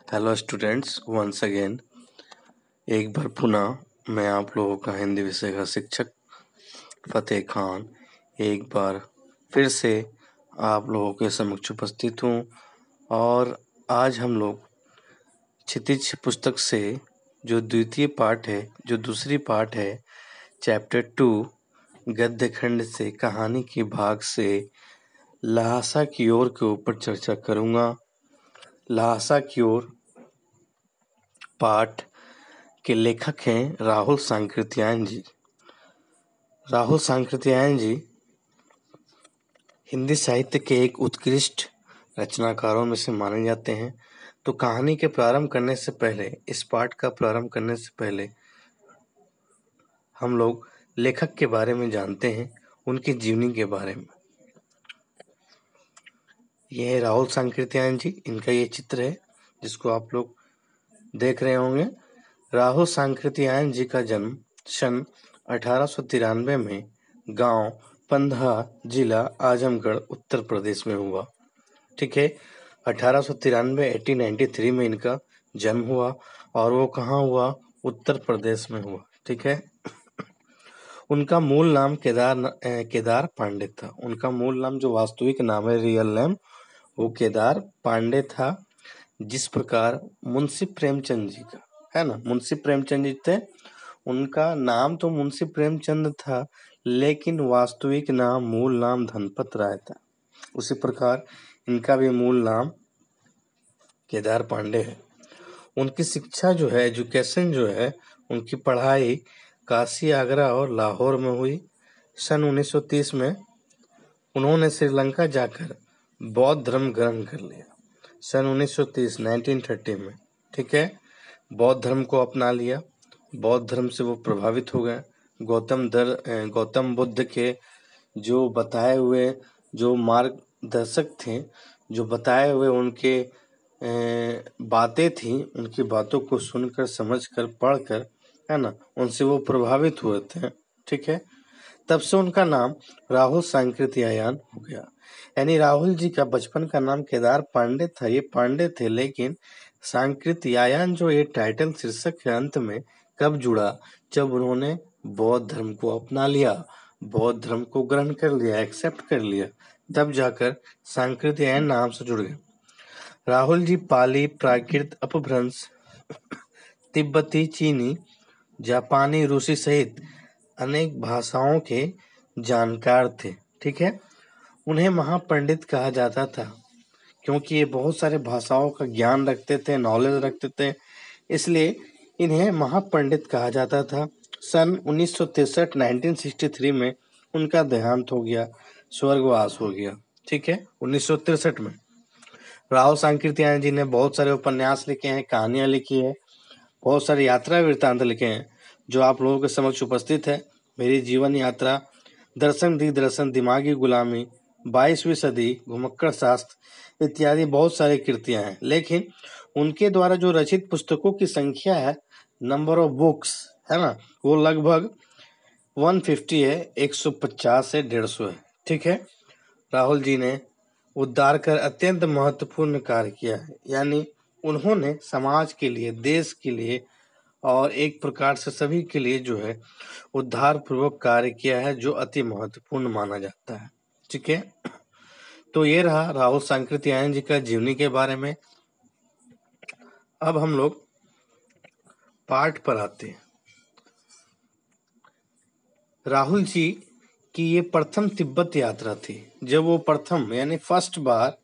Hello students, once again एक बार पुनः मैं आप लोगों का हिंदी विषय का शिक्षक फतेह खान एक बार फिर से आप लोगों के समक्ष उपस्थित हूँ। और आज हम लोग क्षितिज पुस्तक से जो द्वितीय पाठ है, जो दूसरी पाठ है, चैप्टर 2 गद्य खंड से कहानी के भाग से ल्हासा की ओर के ऊपर चर्चा करूँगा। ल्हासा की ओर पाठ के लेखक हैं राहुल सांकृत्यायन जी। राहुल सांकृत्यायन जी हिंदी साहित्य के एक उत्कृष्ट रचनाकारों में से माने जाते हैं। तो कहानी के प्रारंभ करने से पहले, इस पाठ का प्रारंभ करने से पहले हम लोग लेखक के बारे में जानते हैं, उनकी जीवनी के बारे में। यह है राहुल सांकृत्यायन जी, इनका ये चित्र है जिसको आप लोग देख रहे होंगे। राहुल सांकृत्यायन जी का जन्म सन 1893 में गांव पंधा, जिला आजमगढ़, उत्तर प्रदेश में हुआ। ठीक है, 1893 1893 में इनका जन्म हुआ और वो कहाँ हुआ? उत्तर प्रदेश में हुआ। ठीक है, उनका मूल नाम केदार पांडे था। उनका मूल नाम जो वास्तविक नाम है, रियल नेम, वो केदार पांडे था। जिस प्रकार मुंशी प्रेमचंद जी का है ना, मुंशी प्रेमचंद जी थे, उनका नाम तो मुंशी प्रेमचंद था, लेकिन वास्तविक नाम, मूल नाम धनपत राय था। उसी प्रकार इनका भी मूल नाम केदार पांडे है। उनकी शिक्षा जो है, एजुकेशन जो है, उनकी पढ़ाई काशी, आगरा और लाहौर में हुई। सन 1930 में उन्होंने श्रीलंका जाकर बौद्ध धर्म ग्रहण कर लिया। सन 1930 1930 में, ठीक है, बौद्ध धर्म को अपना लिया। बौद्ध धर्म से वो प्रभावित हो गए। गौतम बुद्ध के जो बताए हुए जो मार्गदर्शक थे, जो बताए हुए उनके बातें थी, उनकी बातों को सुनकर, समझकर, पढ़कर, है ना, उनसे वो प्रभावित हुए थे। ठीक है, तब से उनका नाम राहुल सांकृत्यायन हो गया। यानी राहुल जी का बचपन का नाम केदार पांडे था, ये पांडे थे, लेकिन सांकृत्यायन जो ये टाइटल शीर्षक के अंत में कब जुड़ा? जब उन्होंने बौद्ध धर्म को अपना लिया, बौद्ध धर्म को ग्रहण कर लिया, एक्सेप्ट कर लिया, तब जाकर सांकृत्यायन नाम से जुड़ गए। राहुल जी पाली, प्राकृत, अपभ्रंश, तिब्बती, चीनी, जापानी, रूसी सहित अनेक भाषाओं के जानकार थे। ठीक है, उन्हें महापंडित कहा जाता था क्योंकि ये बहुत सारे भाषाओं का ज्ञान रखते थे, नॉलेज रखते थे, इसलिए इन्हें महापंडित कहा जाता था। सन 1963 1963 में उनका देहांत हो गया, स्वर्गवास हो गया। ठीक है, 1963 में। राहुल सांकृत्यायन जी ने बहुत सारे उपन्यास लिखे हैं, कहानियां लिखी है, बहुत सारे यात्रा वृत्तांत लिखे हैं जो आप लोगों के समक्ष उपस्थित है। मेरी जीवन यात्रा, दर्शन दिग्दर्शन, दिमागी गुलामी, 22वीं सदी, घुमक्कड़ शास्त्र इत्यादि बहुत सारी कृतियां हैं। लेकिन उनके द्वारा जो रचित पुस्तकों की संख्या है, नंबर ऑफ बुक्स, है ना, वो लगभग 150 है, 150 से 150 है। ठीक है, राहुल जी ने उद्धार कर अत्यंत महत्वपूर्ण कार्य किया है। यानी उन्होंने समाज के लिए, देश के लिए और एक प्रकार से सभी के लिए जो है उद्धार पूर्वक कार्य किया है, जो अति महत्वपूर्ण माना जाता है। ठीक है, तो ये रहा राहुल सांकृत्यायन जी का जीवनी के बारे में। अब हम लोग पाठ पर आते हैं। राहुल जी की ये प्रथम तिब्बत यात्रा थी। जब वो प्रथम यानी फर्स्ट बार,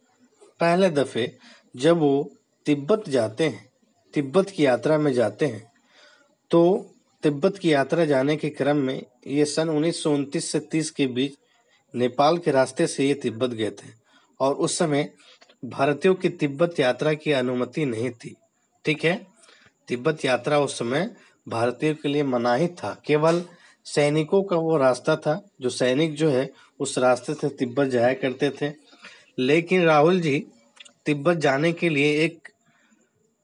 पहले दफे जब वो तिब्बत जाते हैं, तिब्बत की यात्रा में जाते हैं, तो तिब्बत की यात्रा जाने के क्रम में ये सन 1929 से 30 के बीच नेपाल के रास्ते से ये तिब्बत गए थे। और उस समय भारतीयों की तिब्बत यात्रा की अनुमति नहीं थी। ठीक है, तिब्बत यात्रा उस समय भारतीयों के लिए मनाही था, केवल सैनिकों का वो रास्ता था, जो सैनिक जो है उस रास्ते से तिब्बत जाया करते थे। लेकिन राहुल जी तिब्बत जाने के लिए एक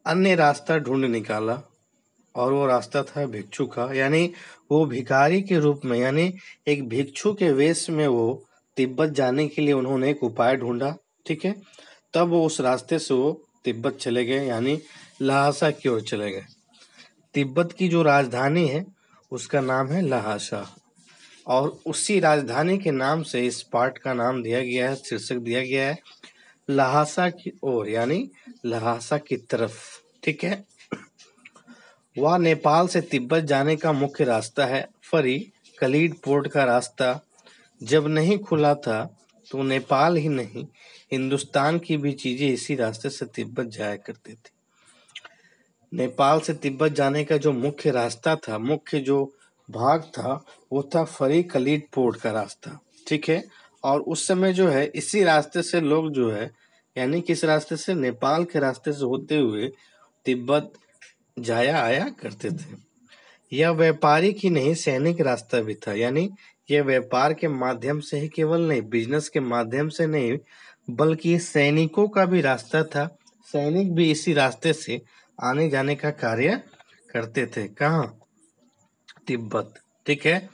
अन्य रास्ता ढूंढ निकाला, और वो रास्ता था भिक्षु का। यानी वो भिखारी के रूप में, यानी एक भिक्षु के वेश में वो तिब्बत जाने के लिए उन्होंने एक उपाय ढूंढा। ठीक है, तब वो उस रास्ते से वो तिब्बत चले गए, यानी लहासा की ओर चले गए। तिब्बत की जो राजधानी है उसका नाम है लहासा, और उसी राजधानी के नाम से इस पाठ का नाम दिया गया है, शीर्षक दिया गया है लहासा की ओर, यानी लहासा की तरफ। ठीक है। वह नेपाल से तिब्बत जाने का मुख्य रास्ता है। फरी कलीड पोर्ट का रास्ता जब नहीं खुला था तो नेपाल ही नहीं, हिंदुस्तान की भी चीजें इसी रास्ते से तिब्बत जाया करती थी। नेपाल से तिब्बत जाने का जो मुख्य रास्ता था, मुख्य जो भाग था, वो था फरी कलीड पोर्ट का रास्ता। ठीक है। और उस समय जो है इसी रास्ते से लोग जो है, यानी किस रास्ते से, नेपाल के रास्ते से होते हुए तिब्बत जाया आया करते थे। यह व्यापारिक ही नहीं, सैनिक रास्ता भी था, यानी यह व्यापार के माध्यम से ही केवल नहीं, बिजनेस के माध्यम से नहीं, बल्कि सैनिकों का भी रास्ता था। सैनिक भी इसी रास्ते से आने जाने का कार्य करते थे। कहाँ? तिब्बत। ठीक है।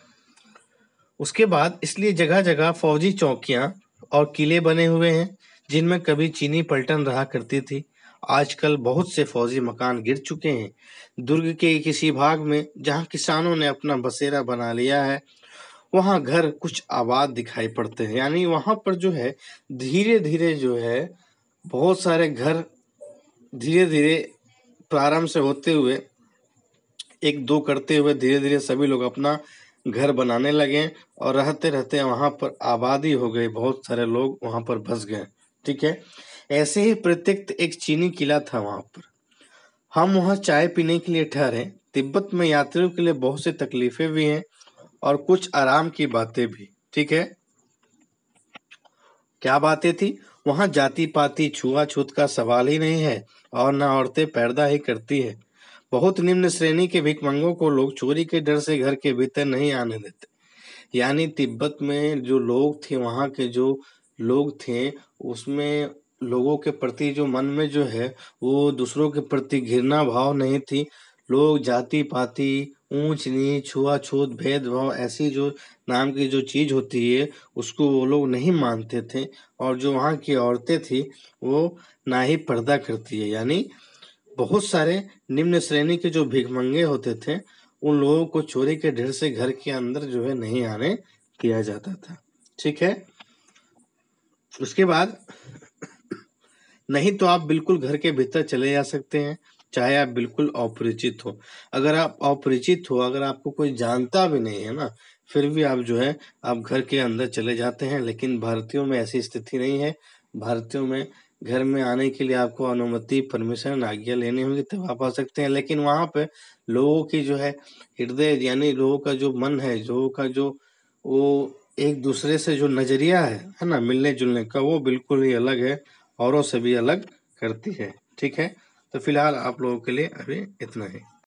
उसके बाद इसलिए जगह जगह फौजी चौकियां और किले बने हुए हैं, जिनमें कभी चीनी पलटन रहा करती थी। आजकल बहुत से फौजी मकान गिर चुके हैं। दुर्ग के किसी भाग में जहां किसानों ने अपना बसेरा बना लिया है, वहां घर कुछ आबाद दिखाई पड़ते हैं, यानी वहां पर जो है धीरे धीरे जो है बहुत सारे घर धीरे धीरे प्रारंभ से होते हुए, एक दो करते हुए धीरे धीरे सभी लोग अपना घर बनाने लगे, और रहते रहते वहां पर आबादी हो गई, बहुत सारे लोग वहां पर बस गए। ठीक है। ऐसे ही प्रत्येक एक चीनी किला था वहां पर। हम वहां चाय पीने के लिए ठहरे। तिब्बत में यात्रियों के लिए बहुत सी तकलीफें भी हैं और कुछ आराम की बातें भी। ठीक है। क्या बातें थी? वहां जाति पाति छुआछूत का सवाल ही नहीं है, और न औरतें पर्दा ही करती है। बहुत निम्न श्रेणी के भिखमंगों को लोग चोरी के डर से घर के भीतर नहीं आने देते। यानी तिब्बत में जो लोग थे, वहाँ के जो लोग थे, उसमें लोगों के प्रति जो मन में जो है वो दूसरों के प्रति घृणा भाव नहीं थी। लोग जाति पाति, ऊंच नीच, छुआछूत, भेदभाव, ऐसी जो नाम की जो चीज होती है उसको वो लोग नहीं मानते थे। और जो वहाँ की औरतें थी वो ना ही पर्दा करती है, यानी बहुत सारे निम्न श्रेणी के जो भिखमंगे होते थे उन लोगों को चोरी के डर से घर के अंदर जो है नहीं आने दिया जाता था। ठीक है। उसके बाद नहीं तो आप बिल्कुल घर के भीतर चले जा सकते हैं, चाहे आप बिल्कुल अपरिचित हो। अगर आप अपरिचित हो, अगर आपको कोई जानता भी नहीं है ना, फिर भी आप जो है आप घर के अंदर चले जाते हैं। लेकिन भारतीयों में ऐसी स्थिति नहीं है। भारतीयों में घर में आने के लिए आपको अनुमति, परमिशन, आज्ञा लेनी होगी तब आप आ सकते हैं। लेकिन वहां पे लोगों की जो है हृदय, यानी लोगों का जो मन है, लोगों का जो वो एक दूसरे से जो नजरिया है ना, मिलने जुलने का, वो बिल्कुल ही अलग है, औरों से भी अलग करती है। ठीक है। तो फिलहाल आप लोगों के लिए अभी इतना ही।